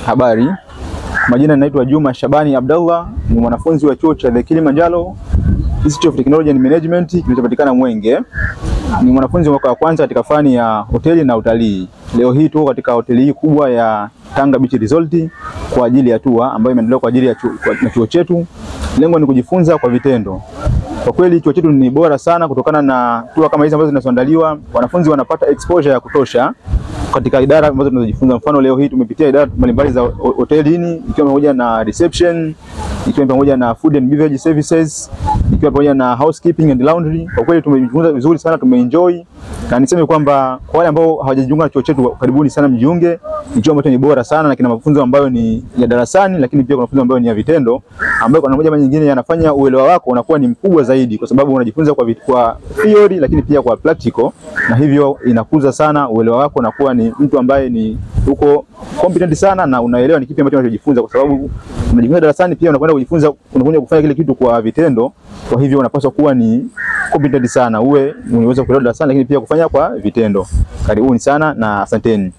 Habari, majina naitwa Juma Shabani Abdallah, ni mwanafunzi wa chuo cha The Kilimanjaro Institute of Technology and Management kilichopatikana Mwenge. Ni mwanafunzi wa mwaka wa kwanza katika fani ya hoteli na utalii. Leo hii tuko katika hoteli hii kubwa ya Tanga Beach Resort kwa ajili ya tour ambayo imeandaliwa kwa ajili ya chuo chetu. Lengo ni kujifunza kwa vitendo. Kwa kweli chuo chetu ni bora sana kutokana na tour kama hizi ambazo zinazoandaliwa, wanafunzi wanapata exposure ya kutosha katika idara ambazo tunazojifunza. Mfano leo hii tumepitia idara mbalimbali za hotelini, ikiwa pamoja na reception, ikiwa pamoja na food and beverage services, ikiwa pamoja na housekeeping and laundry. Kwa kweli tumejifunza vizuri sana, tumeenjoy. Na niseme kwamba kwa wale ambao hawajajiunga na chuo chetu, karibuni sana mjiunge. Ni chuo ambacho ni bora sana na kina mafunzo ambayo ni ya darasani, lakini pia kuna mafunzo ambayo ni ya vitendo, ambayo kwa namna moja nyingine yanafanya uelewa wako unakuwa ni mkubwa zaidi, kwa sababu unajifunza kwa theory lakini pia kwa practical, na hivyo inakuza sana uelewa wako, unakuwa ni mtu ambaye ni uko competent sana na unaelewa ni kipi ambacho unachojifunza, kwa sababu unajifunza darasani pia unakwenda kujifunza, unakuja kufanya kile kitu kwa vitendo. Kwa hivyo unapaswa kuwa ni competent sana, uwe unaweza kuelewa darasani lakini pia kufanya kwa vitendo. Karibuni sana na asanteni.